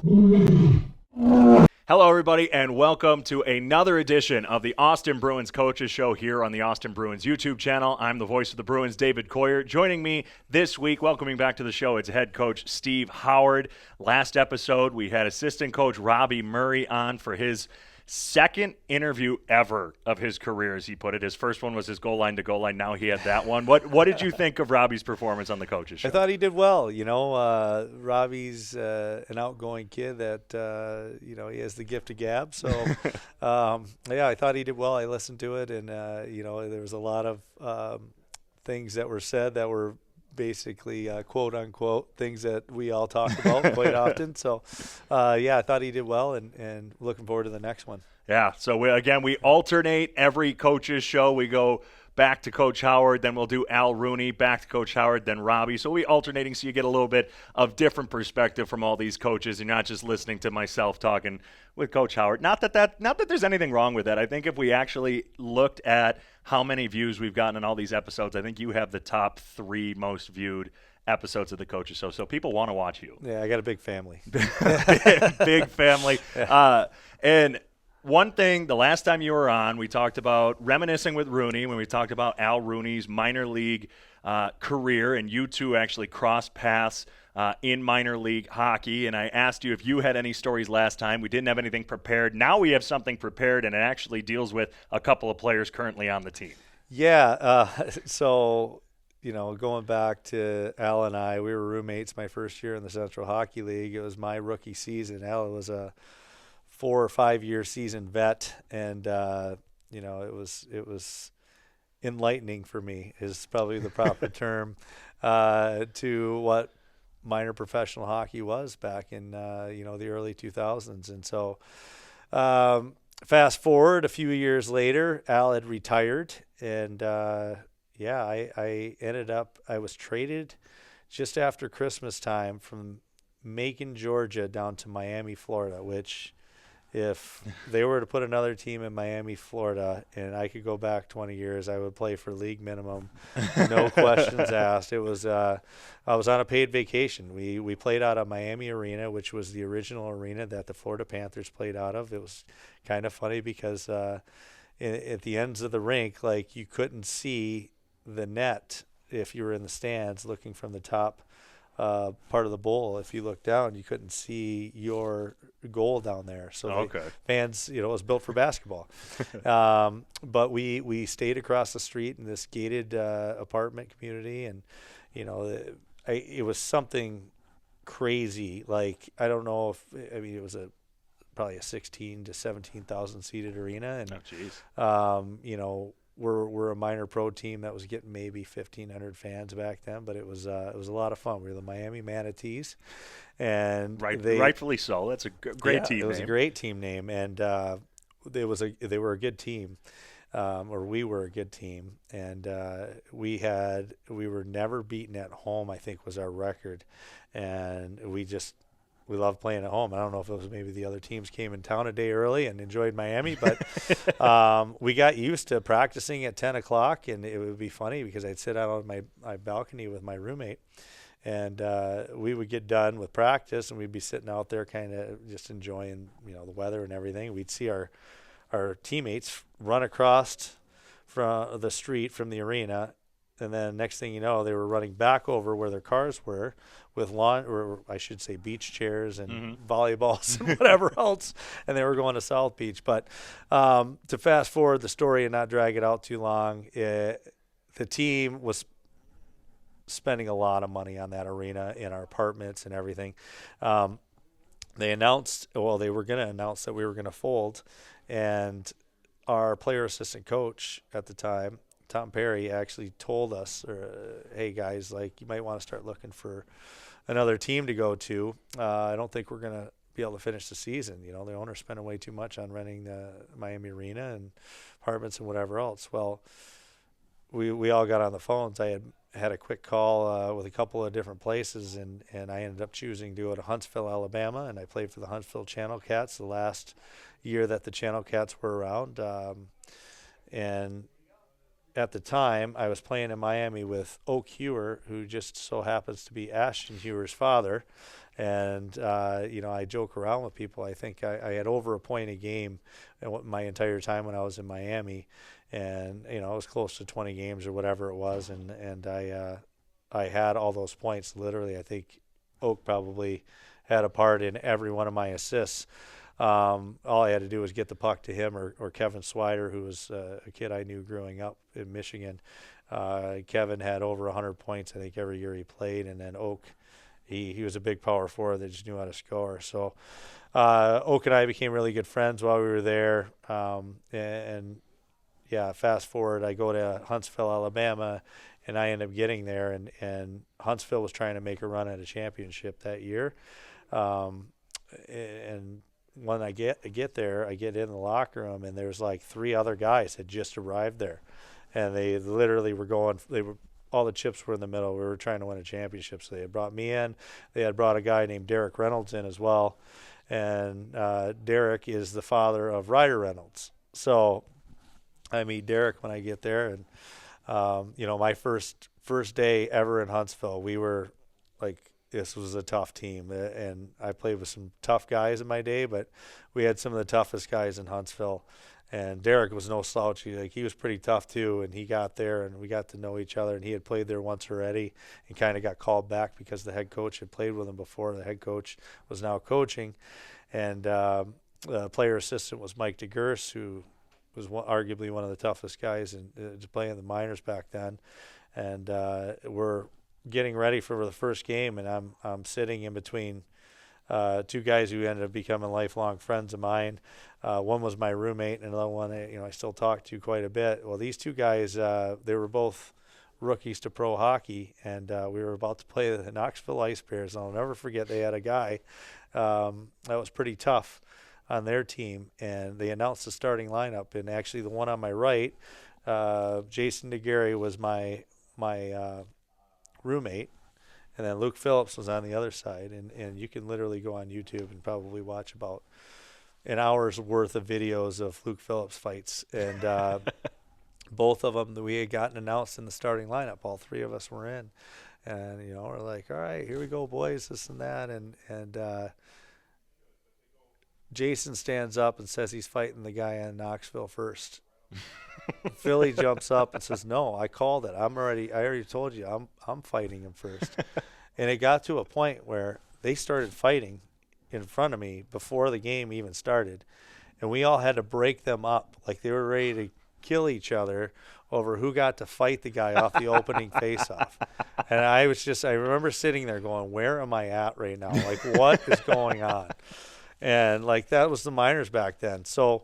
Hello, everybody, and welcome to another edition of the Austin Bruins Coaches Show here on the Austin Bruins YouTube channel. I'm the voice of the Bruins, David Coyer. Joining me this week, welcoming back to the show, it's head coach Steve Howard. Last episode, we had assistant coach Robbie Murray on for his second interview ever of his career, as he put it. His first one was his goal line to goal line. Now he had that one. What did you think of Robbie's performance on the Coaches Show? I thought he did well. Robbie's an outgoing kid that, he has the gift of gab. So, I thought he did well. I listened to it, and, there was a lot of things that were said that were basically quote unquote things that we all talk about quite often. So, I thought he did well, and looking forward to the next one. Yeah. So we alternate every Coaches Show. We go back to Coach Howard, then we'll do Al Rooney, back to Coach Howard, then Robbie. So we alternating so you get a little bit of different perspective from all these coaches. You're not just listening to myself talking with Coach Howard. Not that there's anything wrong with that. I think if we actually looked at how many views we've gotten in all these episodes, I think you have the top 3 most viewed episodes of the Coaches Show. So people want to watch you. Yeah, I got a big family. Big family. And one thing, the last time you were on, we talked about reminiscing with Rooney when we talked about Al Rooney's minor league career, and you two actually crossed paths in minor league hockey. And I asked you if you had any stories last time. We didn't have anything prepared. Now we have something prepared, and it actually deals with a couple of players currently on the team. Yeah, going back to Al and I, we were roommates my first year in the Central Hockey League. It was my rookie season. Al was a 4 or 5 year seasoned vet, and it was enlightening for me is probably the proper term to what minor professional hockey was back in the early 2000s. And so fast forward a few years later, Al had retired, and I was traded just after Christmas time from Macon, Georgia down to Miami, Florida, which if they were to put another team in Miami, Florida, and I could go back 20 years, I would play for league minimum, no questions asked. It was I was on a paid vacation. We played out of Miami Arena, which was the original arena that the Florida Panthers played out of. It was kind of funny because at the ends of the rink, like, you couldn't see the net if you were in the stands looking from the top part of the bowl. If you looked down, you couldn't see your goal down there. So fans, it was built for basketball. But we stayed across the street in this gated apartment community, and it was something crazy. Like, I don't know it was probably a 16 to 17,000 seated arena, and We're a minor pro team that was getting maybe 1,500 fans back then, but it was a lot of fun. We were the Miami Manatees, and rightfully so. That's a great team name. It was a great team name, and they were a good team, or we were a good team, and we were never beaten at home, I think, was our record, and we loved playing at home. I don't know if it was maybe the other teams came in town a day early and enjoyed Miami, but we got used to practicing at 10 o'clock, and it would be funny because I'd sit out on my balcony with my roommate, and we would get done with practice, and we'd be sitting out there kind of just enjoying the weather and everything. We'd see our teammates run across from the street from the arena, and then next thing you know, they were running back over where their cars were with beach chairs and volleyballs and whatever else, and they were going to South Beach. But to fast forward the story and not drag it out too long, the team was spending a lot of money on that arena in our apartments and everything. They were going to announce that we were going to fold, and our player assistant coach at the time, Tom Perry, actually told us, hey guys, like, you might want to start looking for another team to go to. I don't think we're going to be able to finish the season. The owner's spending way too much on renting the Miami Arena and apartments and whatever else. Well, we all got on the phones. I had a quick call with a couple of different places, and I ended up choosing to go to Huntsville, Alabama, and I played for the Huntsville Channel Cats the last year that the Channel Cats were around. And at the time, I was playing in Miami with Oak Hewer, who just so happens to be Ashton Hewer's father. And, I joke around with people. I think I had over a point a game my entire time when I was in Miami. And, it was close to 20 games or whatever it was. And I had all those points. Literally, I think Oak probably had a part in every one of my assists. All I had to do was get the puck to him or Kevin Swider, who was a kid I knew growing up in Michigan. Kevin had over 100 points, I think, every year he played. And then Oak, he was a big power forward that just knew how to score. So Oak and I became really good friends while we were there. Yeah, fast forward, I go to Huntsville, Alabama, and I end up getting there. And Huntsville was trying to make a run at a championship that year. And when I get there, I get in the locker room, and there's like 3 other guys had just arrived there. And they literally were all the chips were in the middle. We were trying to win a championship. So they had brought me in. They had brought a guy named Derek Reynolds in as well. And Derek is the father of Ryder Reynolds. So I meet Derek when I get there. And, my first day ever in Huntsville, we were like, this was a tough team. And I played with some tough guys in my day, but we had some of the toughest guys in Huntsville. And Derek was no slouch. He was pretty tough too. And he got there, and we got to know each other. And he had played there once already, and kind of got called back because the head coach had played with him before. The head coach was now coaching, and the player assistant was Mike DeGurse, who was arguably one of the toughest guys to play in the minors back then. And we're getting ready for the first game, and I'm sitting in between 2 guys who ended up becoming lifelong friends of mine. One was my roommate, and another one I still talk to quite a bit. Well, these 2 guys, they were both rookies to pro hockey, and we were about to play the Knoxville Ice Bears. And I'll never forget, they had a guy that was pretty tough on their team, and they announced the starting lineup. And actually, the one on my right, Jason DeGary, was my roommate, and then Luke Phillips was on the other side. And you can literally go on YouTube and probably watch about an hour's worth of videos of Luke Phillips fights. And both of them that we had gotten announced in the starting lineup, all 3 of us were in. And, we're like, all right, here we go, boys, this and that. And Jason stands up and says he's fighting the guy in Knoxville first. Philly jumps up and says, "No, I called it. I already told you I'm fighting him first." And it got to a point where they started fighting in front of me before the game even started, and we all had to break them up. Like, they were ready to kill each other over who got to fight the guy off the opening faceoff. And I remember sitting there going, where am I at right now? Like, what is going on? And like, that was the minors back then. So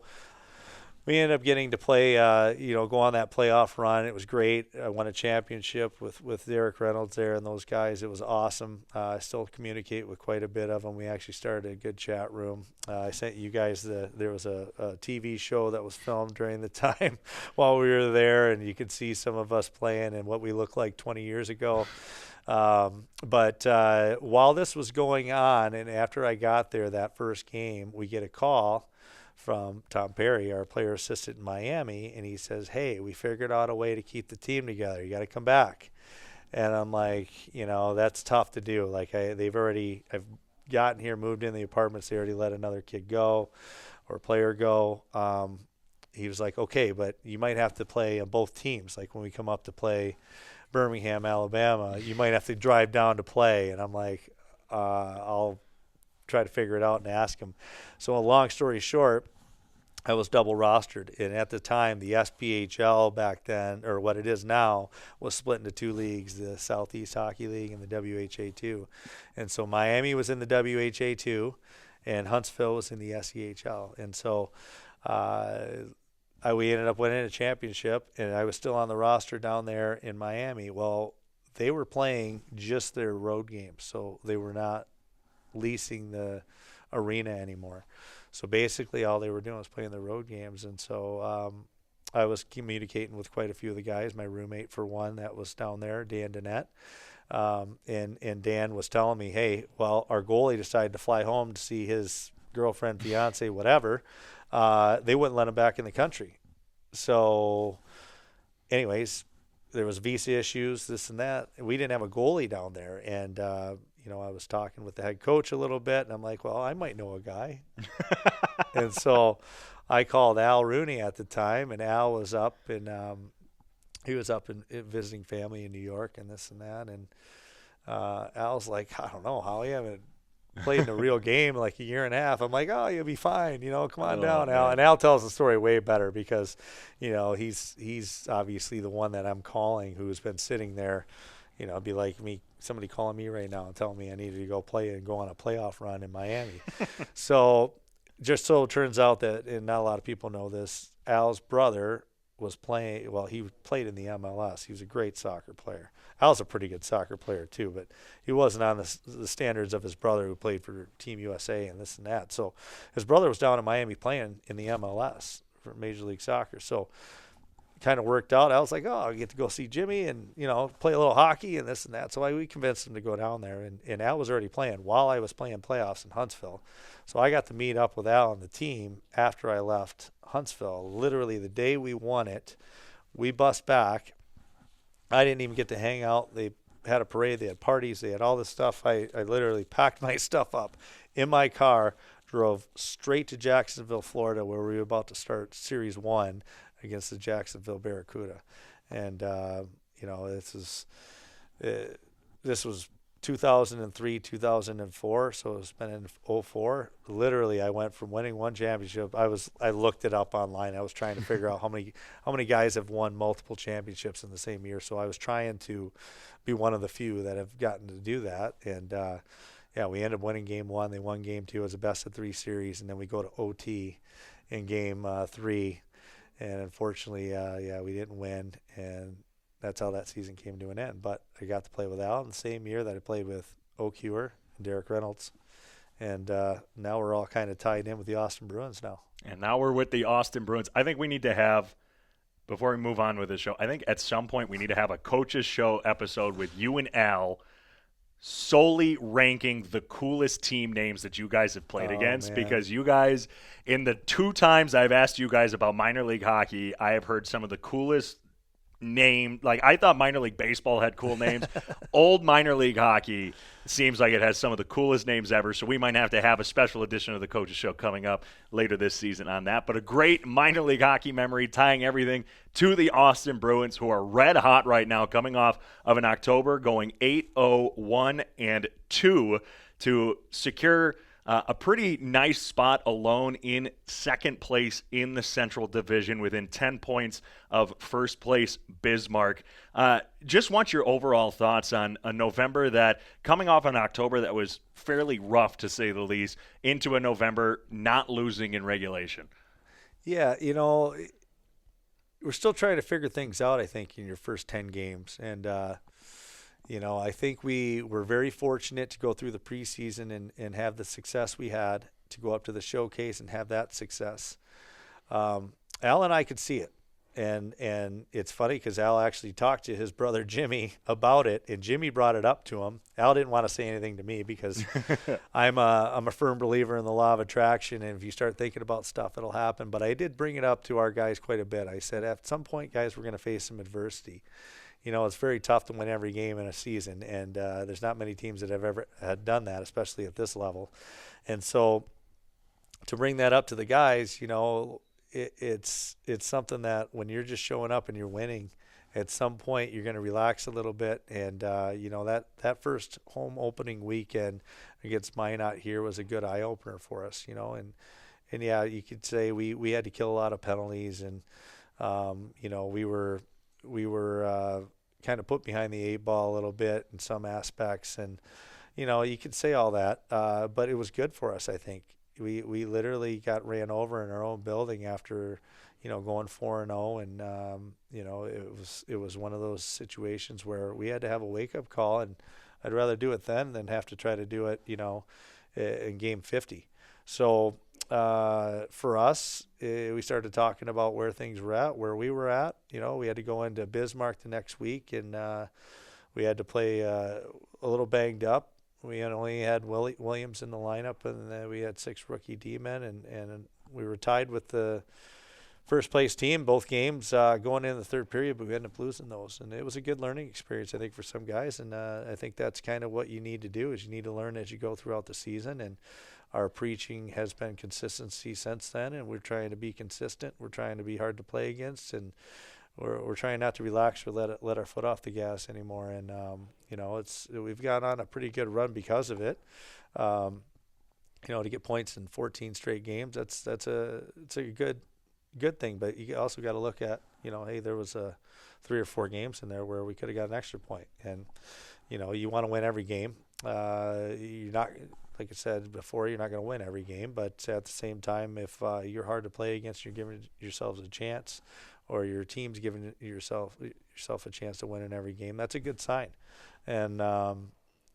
we ended up getting to play, go on that playoff run. It was great. I won a championship with Derek Reynolds there and those guys. It was awesome. I still communicate with quite a bit of them. We actually started a good chat room. I sent you guys there was a TV show that was filmed during the time while we were there, and you could see some of us playing and what we looked like 20 years ago. But while this was going on, and after I got there that first game, we get a call from Tom Perry, our player assistant in Miami, and he says, "Hey, we figured out a way to keep the team together. You got to come back." And I'm like, that's tough to do. Like, I've gotten here, moved in the apartments. They already let another kid go or player go. He was like, "Okay, but you might have to play on both teams. Like, when we come up to play Birmingham, Alabama, you might have to drive down to play." And I'm like, I'll try to figure it out and ask him. So a long story short, I was double rostered. And at the time, the SPHL back then, or what it is now, was split into 2 leagues, the Southeast Hockey League and the WHA2. And so Miami was in the WHA2 and Huntsville was in the SEHL. And so we ended up winning a championship, and I was still on the roster down there in Miami. Well, they were playing just their road games, so they were not leasing the arena anymore. So basically all they were doing was playing the road games. And so I was communicating with quite a few of the guys, my roommate for one that was down there, Dan Dennett. And Dan was telling me, "Hey, well, our goalie decided to fly home to see his girlfriend, fiance, whatever. They wouldn't let him back in the country." So anyways, there was visa issues, this and that. We didn't have a goalie down there, and I was talking with the head coach a little bit, and I'm like, well, I might know a guy, and so I called Al Rooney at the time, and Al was up and he was up in visiting family in New York and this and that, and Al's like, I don't know, how you haven't played in a real game in like a year and a half. I'm like, oh, you'll be fine. Come on down, Al. Man. And Al tells the story way better because, he's obviously the one that I'm calling who's been sitting there. It'd be like somebody calling me right now and telling me I needed to go play and go on a playoff run in Miami. So just so it turns out that, and not a lot of people know this, Al's brother was playing, well, he played in the MLS. He was a great soccer player. Al's a pretty good soccer player too, but he wasn't on the standards of his brother who played for Team USA and this and that. So his brother was down in Miami playing in the MLS for Major League Soccer. So it kind of worked out. I was like, oh, I get to go see Jimmy and, play a little hockey and this and that. So we convinced him to go down there. And Al was already playing while I was playing playoffs in Huntsville. So I got to meet up with Al and the team after I left Huntsville. Literally the day we won it, we bussed back. I didn't even get to hang out. They had a parade. They had parties. They had all this stuff. I literally packed my stuff up in my car, drove straight to Jacksonville, Florida, where we were about to start Series 1 against the Jacksonville Barracuda. And, this was 2003, 2004, so it's been in '04. Literally, I went from winning one championship. I looked it up online. I was trying to figure out how many guys have won multiple championships in the same year. So I was trying to be one of the few that have gotten to do that. And we ended up winning game 1. They won game 2 as a best of 3 series, and then we go to OT in game 3. And unfortunately, we didn't win, and that's how that season came to an end. But I got to play with Al in the same year that I played with O'Kewer and Derek Reynolds. And now we're all kind of tied in with the Austin Bruins now. And now we're with the Austin Bruins. I think we need to have, before we move on with this show, I think at some point we need to have a coaches show episode with you and Al solely ranking the coolest team names that you guys have played against, man. because you guys, in the 2 times I've asked you guys about minor league hockey, I have heard some of the coolest name. Like, I thought minor league baseball had cool names. Old minor league hockey seems like it has some of the coolest names ever, so we might have to have a special edition of the Coaches Show coming up later this season on that. But a great minor league hockey memory tying everything to the Austin Bruins, who are red hot right now, coming off of an October going 8-0-1-2 to secure a pretty nice spot alone in second place in the Central Division within 10 points of first place Bismarck. Just want your overall thoughts on a November that, coming off an October that was fairly rough to say the least, into a November not losing in regulation. Yeah, we're still trying to figure things out, I think, in your first 10 games. And, I think we were very fortunate to go through the preseason and have the success we had, to go up to the showcase and have that success. Al and I could see it. And it's funny because Al actually talked to his brother Jimmy about it, and Jimmy brought it up to him. Al didn't want to say anything to me because I'm a firm believer in the law of attraction, and if you start thinking about stuff, it'll happen. But I did bring it up to our guys quite a bit. I said, at some point, guys, we're going to face some adversity. It's very tough to win every game in a season, and there's not many teams that have ever had done that, especially at this level. And so to bring that up to the guys, it's something that when you're just showing up and you're winning, at some point you're going to relax a little bit. And, that first home opening weekend against Minot here was a good eye-opener for us, and yeah, you could say we had to kill a lot of penalties, and, we were kind of put behind the 8 ball a little bit in some aspects. And, you could say all that, but it was good for us, I think. We literally got ran over in our own building after, going 4-0, and it was one of those situations where we had to have a wake-up call, and I'd rather do it then than have to try to do it, in game 50. So for us, we started talking about where things were at, where we were at. We had to go into Bismarck the next week, and we had to play a little banged up. We only had Williams in the lineup, and then we had 6 rookie D-men, and we were tied with the first place team both games going in the third period, but we ended up losing those, and it was a good learning experience, I think, for some guys. And I think that's kind of what you need to do, is you need to learn as you go throughout the season. And our preaching has been consistency since then, and we're trying to be consistent. We're trying to be hard to play against, and we're trying not to relax or let our foot off the gas anymore. And we've gone on a pretty good run because of it. To get points in 14 straight games, it's a good thing. But you also got to look at, hey, there was 3 or 4 games in there where we could have got an extra point. And you want to win every game. You're not, like I said before, you're not going to win every game. But at the same time, if you're hard to play against, you're giving yourselves a chance, or your team's giving yourself a chance to win in every game, that's a good sign. And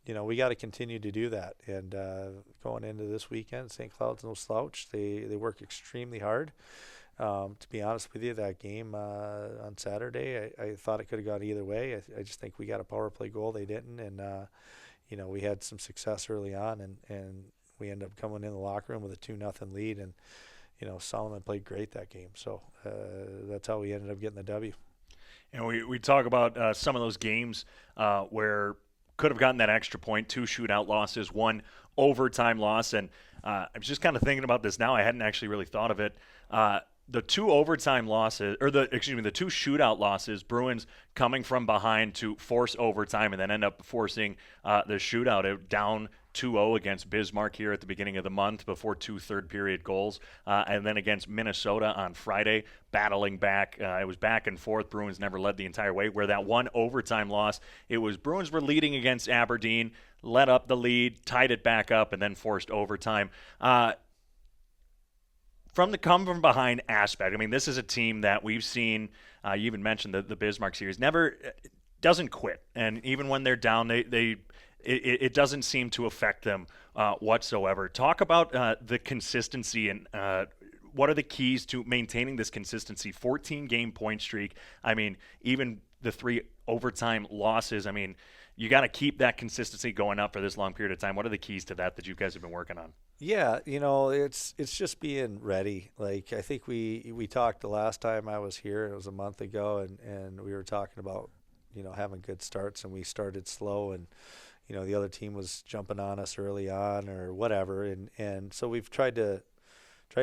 we got to continue to do that. And going into this weekend, St. Cloud's no slouch. They work extremely hard. To be honest with you, that game on Saturday, I thought it could have gone either way. I just think we got a power play goal. They didn't. And, we had some success early on, and we ended up coming in the locker room with a 2-0 lead. And, Solomon played great that game. So that's how we ended up getting the W. And we talk about some of those games where could have gotten that extra point, 2 shootout losses, 1 overtime loss. And I was just kind of thinking about this now. I hadn't actually really thought of it. The 2 overtime losses, or the 2 shootout losses, Bruins coming from behind to force overtime and then end up forcing the shootout down 2-0 against Bismarck here at the beginning of the month before 2 third-period goals. And then against Minnesota on Friday, battling back. It was back and forth. Bruins never led the entire way. Where that 1 overtime loss, it was Bruins were leading against Aberdeen, let up the lead, tied it back up, and then forced overtime. From the come-from-behind aspect, I mean, this is a team that we've seen, you even mentioned the Bismarck series, never doesn't quit. And even when they're down, it doesn't seem to affect them whatsoever. Talk about the consistency and what are the keys to maintaining this consistency? 14-game point streak. I mean, even the 3 overtime losses. I mean, you got to keep that consistency going up for this long period of time. What are the keys to that you guys have been working on? Yeah, it's just being ready. Like, I think we talked the last time I was here, it was a month ago, and we were talking about, having good starts, and we started slow, and the other team was jumping on us early on or whatever, and so we've tried to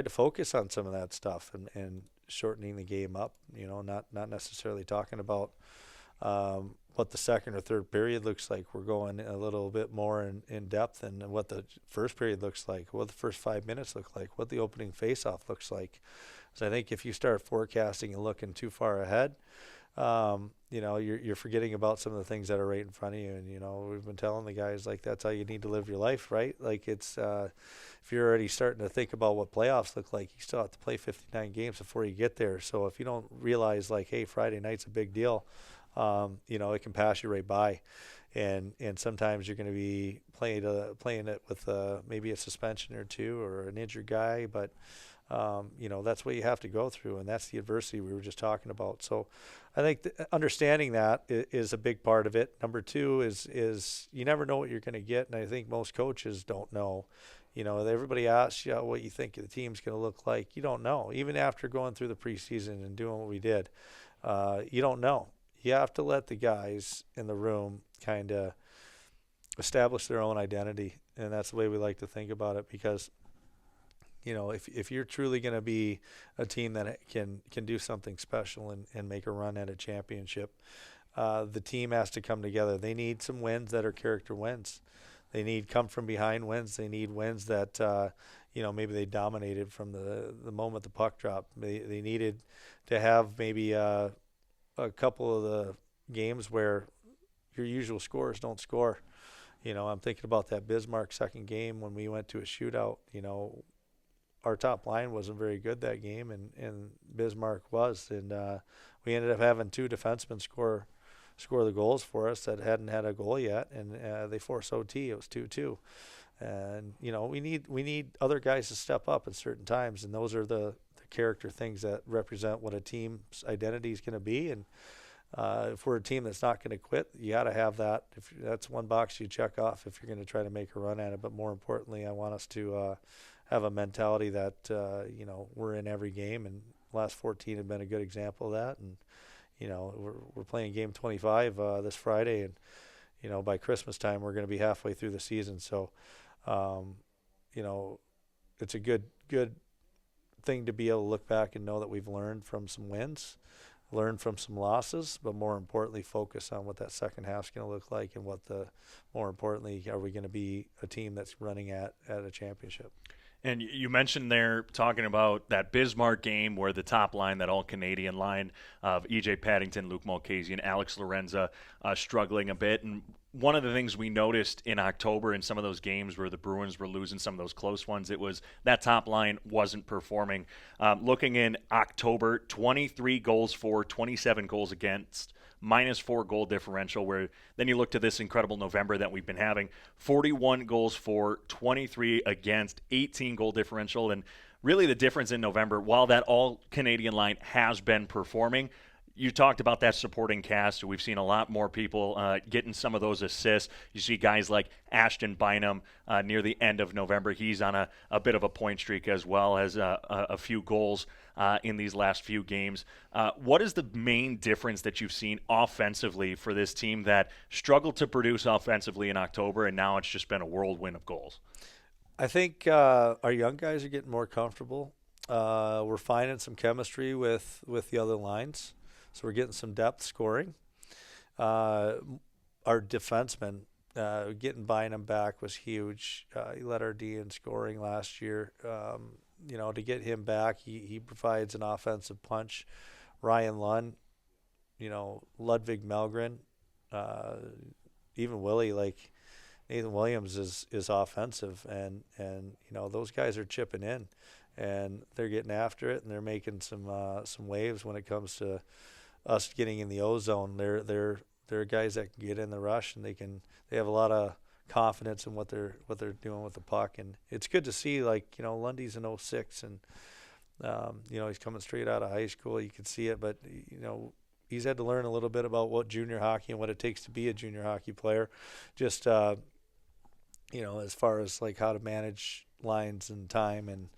focus on some of that stuff and shortening the game up, not necessarily talking about what the second or third period looks like. We're going a little bit more in depth and what the first period looks like, what the first 5 minutes look like, what the opening face-off looks like. So I think if you start forecasting and looking too far ahead, you're forgetting about some of the things that are right in front of you. And, we've been telling the guys, like, that's how you need to live your life, right? Like, it's if you're already starting to think about what playoffs look like, you still have to play 59 games before you get there. So if you don't realize, like, hey, Friday night's a big deal, it can pass you right by. And sometimes you're going to be playing it with maybe a suspension or 2 or an injured guy, but that's what you have to go through, and that's the adversity we were just talking about. So I think understanding that is a big part of it. Number 2 is you never know what you're going to get, and I think most coaches don't know. Everybody asks you what you think the team's going to look like. You don't know. Even after going through the preseason and doing what we did, you don't know. You have to let the guys in the room kind of establish their own identity, and that's the way we like to think about it, because if you're truly going to be a team that can do something special and make a run at a championship, the team has to come together. They need some wins that are character wins. They need come from behind wins. They need wins that maybe they dominated from the moment the puck dropped. They needed to have maybe a couple of the games where your usual scorers don't score. I'm thinking about that Bismarck second game when we went to a shootout. Our top line wasn't very good that game, and Bismarck was, and we ended up having 2 defensemen score the goals for us that hadn't had a goal yet, and they forced OT. It was 2-2, and we need other guys to step up at certain times, and those are the character things that represent what a team's identity is going to be. And if we're a team that's not going to quit, you got to have that. If that's one box you check off if you're going to try to make a run at it. But more importantly, I want us to have a mentality that we're in every game, and last 14 have been a good example of that. And we're playing game 25 this Friday, and by Christmas time we're going to be halfway through the season. So, you know, it's a good thing to be able to look back and know that we've learned from some wins, learned from some losses, but more importantly, focus on what that second half's going to look like, and more importantly, are we going to be a team that's running at a championship? And you mentioned there talking about that Bismarck game where the top line, that all-Canadian line of E.J. Paddington, Luke Mulcahy, and Alex Laurenza struggling a bit. And one of the things we noticed in October in some of those games where the Bruins were losing some of those close ones, it was that top line wasn't performing. Looking in October, 23 goals for, 27 goals against, -4 goal differential, where then you look to this incredible November that we've been having, 41 goals for, 23 against, 18 goal differential. And really the difference in November, while that all-Canadian line has been performing, you talked about that supporting cast. We've seen a lot more people getting some of those assists. You see guys like Ashton Bynum near the end of November. He's on a bit of a point streak as well as a few goals in these last few games. What is the main difference that you've seen offensively for this team that struggled to produce offensively in October, and now it's just been a whirlwind of goals? I think our young guys are getting more comfortable. We're finding some chemistry with the other lines. So we're getting some depth scoring. Our defensemen, getting Bynum back was huge. He led our D in scoring last year. To get him back, he provides an offensive punch. Ryan Lund, Ludwig Melgren, even Willie, like Nathan Williams is offensive, and those guys are chipping in, and they're getting after it, and they're making some waves when it comes to us getting in the O zone. They're guys that can get in the rush, and they have a lot of confidence in what they're doing with the puck, and it's good to see. Lundy's in 06, and he's coming straight out of high school. You can see it, but he's had to learn a little bit about what junior hockey and what it takes to be a junior hockey player. Just as far as like how to manage lines and time and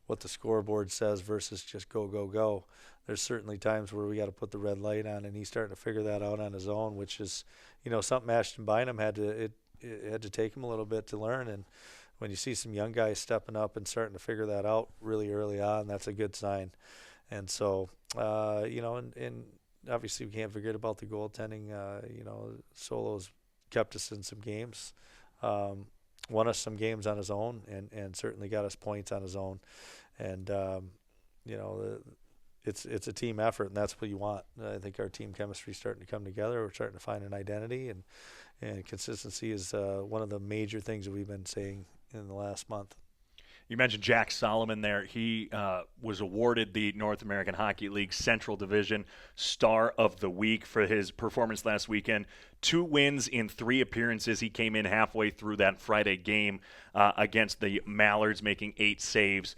what the scoreboard says versus just go. There's certainly times where we got to put the red light on, and he's starting to figure that out on his own, which is, something Ashton Bynum had to take him a little bit to learn. And when you see some young guys stepping up and starting to figure that out really early on, that's a good sign. And so, and obviously we can't forget about the goaltending. Solo's kept us in some games, won us some games on his own, and certainly got us points on his own. And, it's a team effort, and that's what you want. I think our team chemistry is starting to come together. We're starting to find an identity, and consistency is one of the major things that we've been saying in the last month. You mentioned Jack Solomon there. He was awarded the North American Hockey League Central Division Star of the Week for his performance last weekend. 2 wins in 3 appearances. He came in halfway through that Friday game against the Mallards, making 8 saves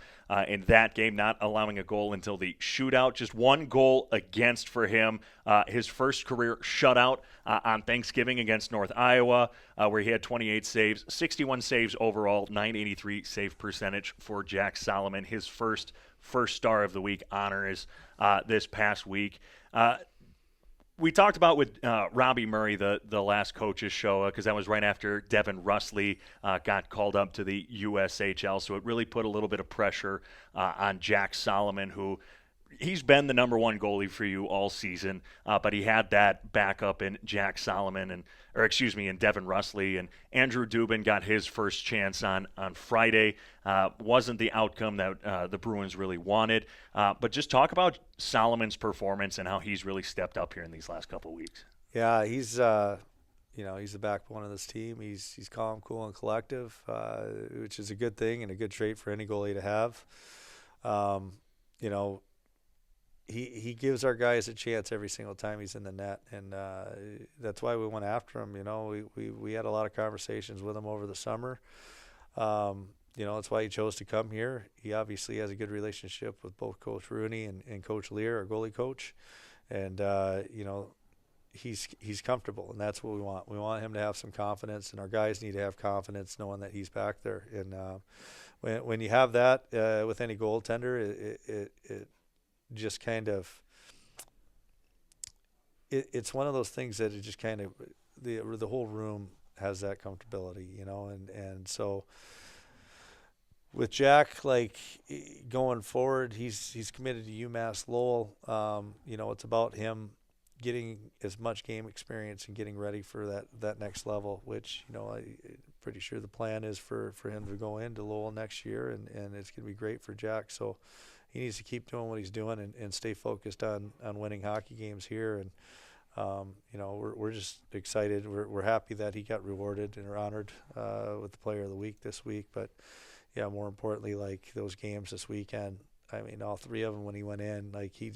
in that game, not allowing a goal until the shootout. Just 1 goal against for him. His first career shutout on Thanksgiving against North Iowa, where he had 28 saves, 61 saves overall, .983 save percentage for Jack Solomon. His first Star of the Week honor is this past week. We talked about with Robbie Murray, the last coach's show, because that was right after Devin Russley got called up to the USHL. So it really put a little bit of pressure on Jack Solomon, who he's been the number 1 goalie for you all season, but he had that backup in Jack Solomon and Devin Russley, and Andrew Dubin got his first chance on Friday. Wasn't the outcome that the Bruins really wanted, but just talk about Solomon's performance and how he's really stepped up here in these last couple of weeks. Yeah, he's he's the backbone of this team. He's calm, cool, and collective, which is a good thing and a good trait for any goalie to have. He gives our guys a chance every single time he's in the net, and that's why we went after him. We had a lot of conversations with him over the summer. That's why he chose to come here. He obviously has a good relationship with both Coach Rooney and Coach Lear, our goalie coach, and he's comfortable, and that's what we want. We want him to have some confidence, and our guys need to have confidence knowing that he's back there. And when you have that with any goaltender, just kind of it's one of those things that it just kind of the whole room has that comfortability, and so with Jack, like going forward, he's committed to UMass Lowell. It's about him getting as much game experience and getting ready for that next level, which I'm pretty sure the plan is for him to go into Lowell next year, and it's going to be great for Jack. So he needs to keep doing what he's doing and stay focused on winning hockey games here. And we're just excited. We're happy that he got rewarded and are honored with the Player of the Week this week, but. Yeah, more importantly, like those games this weekend, I mean, all three of them when he went in, like he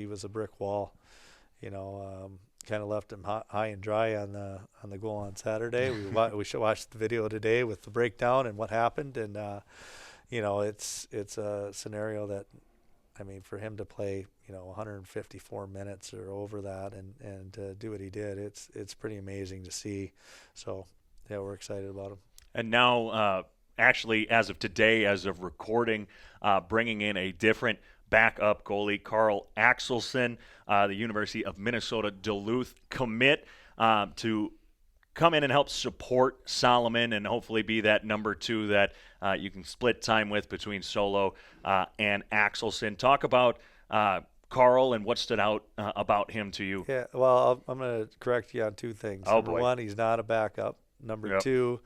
was a brick wall, kind of left him high and dry on the goal on Saturday. We should watch the video today with the breakdown and what happened, and it's a scenario that, I mean, for him to play 154 minutes or over that and do what he did, it's pretty amazing to see. So yeah, we're excited about him. And now. Actually, as of today, as of recording, bringing in a different backup goalie, Carl Axelson, the University of Minnesota Duluth commit, to come in and help support Solomon and hopefully be that number two that you can split time with between Solo and Axelson. Talk about Carl and what stood out about him to you. Yeah, well, I'm going to correct you on two things. Number one, he's not a backup. Number two,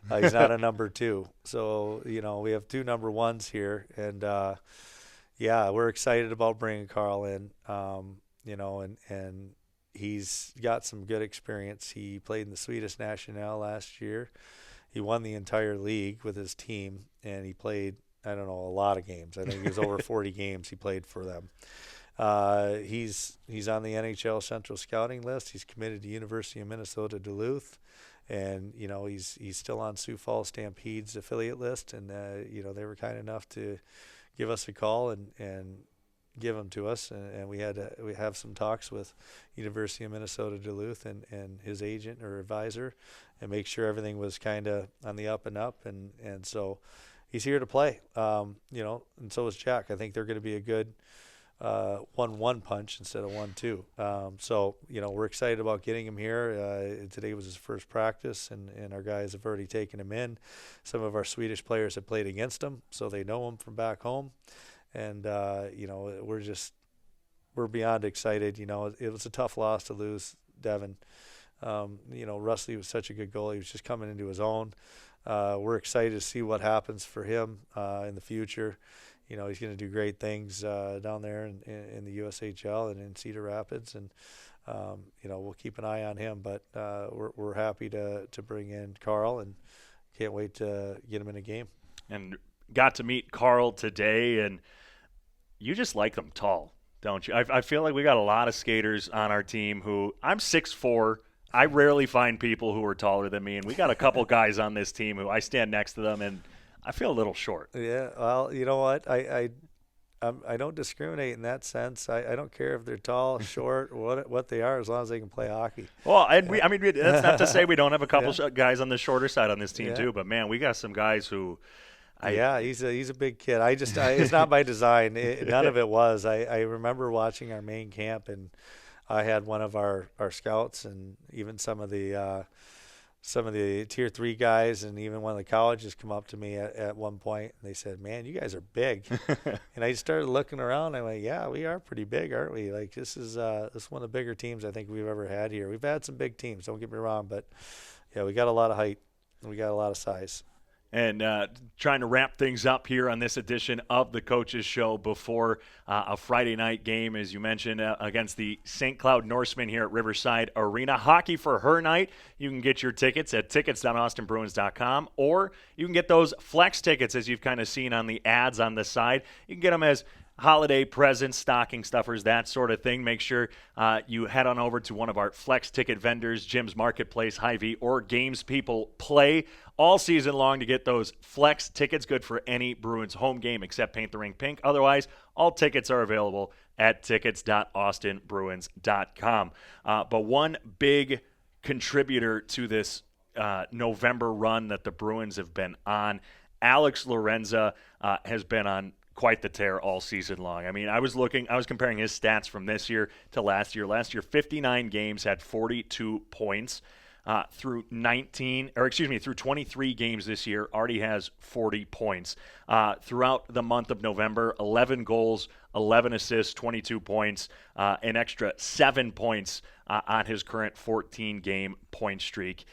he's not a number two. So, we have two number ones here. And, we're excited about bringing Carl in, and he's got some good experience. He played in the Swedish National last year. He won the entire league with his team, and he played, a lot of games. I think it was over 40 games he played for them. He's on the NHL Central Scouting list. He's committed to University of Minnesota Duluth. And, he's still on Sioux Falls Stampede's affiliate list. And, they were kind enough to give us a call and give him to us. And we have some talks with University of Minnesota Duluth and his agent or advisor and make sure everything was kind of on the up and up. And so he's here to play, and so is Jack. I think they're going to be a good 1-1 punch instead of 1-2. So, we're excited about getting him here. Today was his first practice, and our guys have already taken him in. Some of our Swedish players have played against him, so they know him from back home. And, we're beyond excited. It was a tough loss to lose Devin. Rusty was such a good goalie. He was just coming into his own. We're excited to see what happens for him in the future. He's going to do great things down there in the USHL and in Cedar Rapids, and we'll keep an eye on him. But we're happy to bring in Carl, and can't wait to get him in a game. And got to meet Carl today, and you just like them tall, don't you? I feel like we got a lot of skaters on our team who I'm 6'4". I rarely find people who are taller than me, and we got a couple guys on this team who I stand next to them and I feel a little short. Yeah, well, you know what? I don't discriminate in that sense. I don't care if they're tall, short, what they are, as long as they can play hockey. Well, and that's not to say we don't have a couple guys on the shorter side on this team too. But man, we got some guys who. He's a big kid. It's not by design. None of it was. I remember watching our main camp, and I had one of our scouts and even some of the tier 3 guys and even one of the colleges come up to me at one point, and they said, "Man, you guys are big." And I started looking around. I'm like, "Yeah, we are pretty big, aren't we? Like this is one of the bigger teams I think we've ever had here. We've had some big teams, don't get me wrong, but yeah, we got a lot of height and we got a lot of size." And trying to wrap things up here on this edition of the Coaches Show before a Friday night game, as you mentioned, against the St. Cloud Norsemen here at Riverside Arena. Hockey for her night. You can get your tickets at tickets.austinbruins.com, or you can get those flex tickets, as you've kind of seen on the ads on the side. You can get them as holiday presents, stocking stuffers, that sort of thing. Make sure you head on over to one of our flex ticket vendors, Jim's Marketplace, Hy-Vee, or Games People Play all season long to get those flex tickets. Good for any Bruins home game except Paint the Rink Pink. Otherwise, all tickets are available at tickets.austinbruins.com. But one big contributor to this November run that the Bruins have been on, Alex Laurenza, has been on quite the tear all season long. I mean, I was comparing his stats from this year to last year. Last year, 59 games, had 42 points. Through 23 games this year, already has 40 points. Throughout the month of November, 11 goals, 11 assists, 22 points, an extra 7 points on his current 14-game point streak.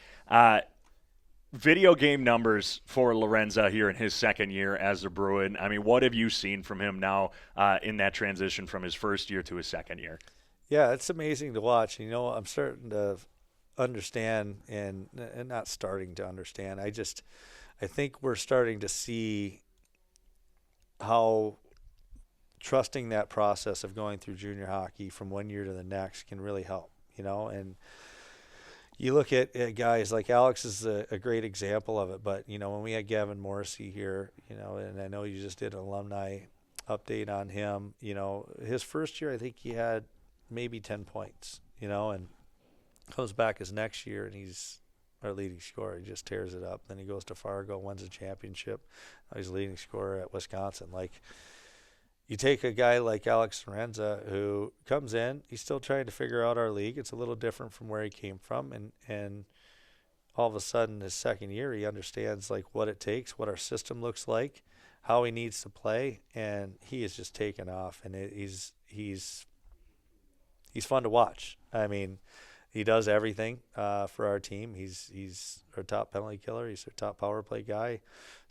Video game numbers for Laurenza here in his second year as a Bruin. I mean, what have you seen from him now in that transition from his first year to his second year? Yeah, it's amazing to watch. You know, I'm starting to understand and not starting to understand. I think we're starting to see how trusting that process of going through junior hockey from one year to the next can really help, you know. And you look at guys like Alex is a great example of it, but you know, when we had Gavin Morrissey here, you know, and I know you just did an alumni update on him, you know, his first year I think he had maybe 10 points, you know, and comes back his next year and he's our leading scorer. He just tears it up. Then he goes to Fargo, wins a championship. Now he's leading scorer at Wisconsin. Like, you take a guy like Alex Laurenza who comes in, he's still trying to figure out our league. It's a little different from where he came from, and all of a sudden his second year he understands like what it takes, what our system looks like, how he needs to play, and he is just taken off. And he's fun to watch. I mean, he does everything for our team. He's our top penalty killer. He's our top power play guy,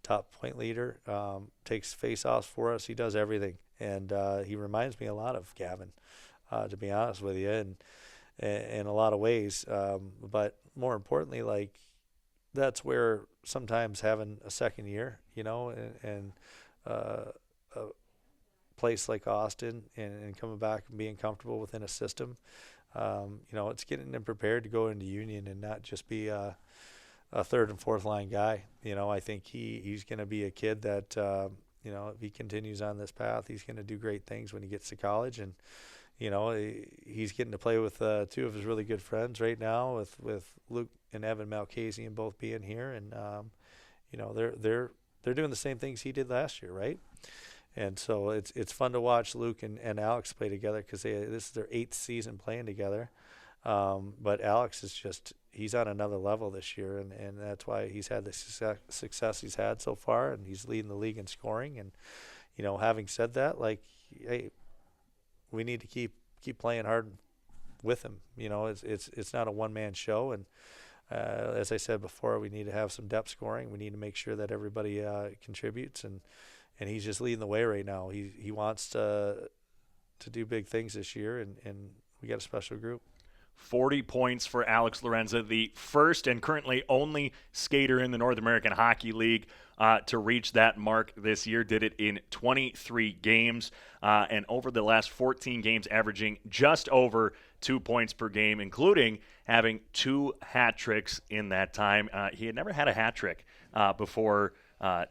top point leader. Takes face-offs for us. He does everything, and he reminds me a lot of Gavin, to be honest with you, and in a lot of ways. But more importantly, like, that's where sometimes having a second year, you know, and a place like Austin and coming back and being comfortable within a system. You know, it's getting them prepared to go into Union and not just be a third and fourth line guy. You know, I think he's going to be a kid that, you know, if he continues on this path, he's going to do great things when he gets to college. And, you know, he's getting to play with two of his really good friends right now, with Luke and Evan Malkasian both being here. And, you know, they're doing the same things he did last year, right? And so it's fun to watch Luke and Alex play together because this is their 8th season playing together. But Alex is he's on another level this year, and that's why he's had the success he's had so far, and he's leading the league in scoring. And, you know, having said that, like, hey, we need to keep playing hard with him. You know, it's not a one-man show, and as I said before, we need to have some depth scoring. We need to make sure that everybody contributes, and he's just leading the way right now. He wants to do big things this year, and we got a special group. 40 points for Alex Laurenza, the first and currently only skater in the North American Hockey League to reach that mark this year. Did it in 23 games, and over the last 14 games averaging just over 2 points per game, including having 2 hat tricks in that time. He had never had a hat trick before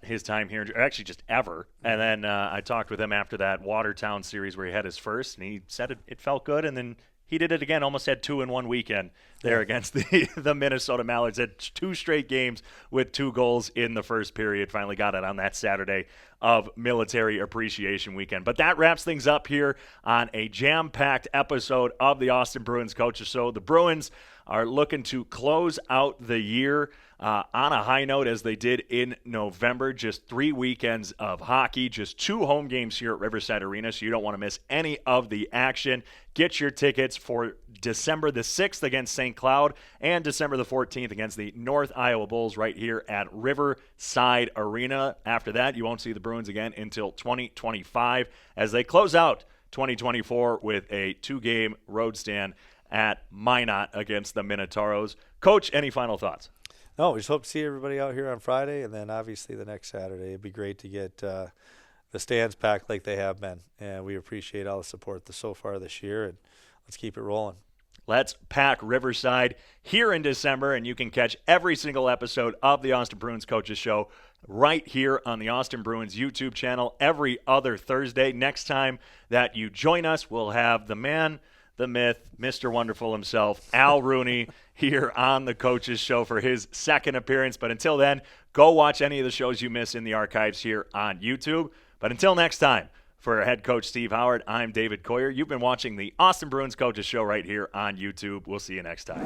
his time here, or actually just ever. And then I talked with him after that Watertown series where he had his first, and he said it felt good, and then he did it again, almost had 2 in one weekend there against the Minnesota Mallards. Had 2 straight games with 2 goals in the first period. Finally got it on that Saturday of Military Appreciation Weekend. But that wraps things up here on a jam-packed episode of the Austin Bruins Coaches Show. The Bruins are looking to close out the year on a high note as they did in November. Just 3 weekends of hockey, just 2 home games here at Riverside Arena, so you don't want to miss any of the action. Get your tickets for December the 6th against St. Cloud and December the 14th against the North Iowa Bulls right here at Riverside Arena. After that, you won't see the Bruins again until 2025 as they close out 2024 with a 2-game road stand at Minot against the Minotauros. Coach, any final thoughts? No, we just hope to see everybody out here on Friday, and then obviously the next Saturday. It'd be great to get the stands packed like they have been, and we appreciate all the support so far this year, and let's keep it rolling. Let's pack Riverside here in December, and you can catch every single episode of the Austin Bruins Coaches Show right here on the Austin Bruins YouTube channel every other Thursday. Next time that you join us, we'll have the man, the myth, Mr. Wonderful himself, Al Rooney, here on the Coaches Show for his second appearance. But until then, go watch any of the shows you miss in the archives here on YouTube. But until next time, for head coach Steve Howard, I'm David Coyer. You've been watching the Austin Bruins Coaches Show right here on YouTube. We'll see you next time.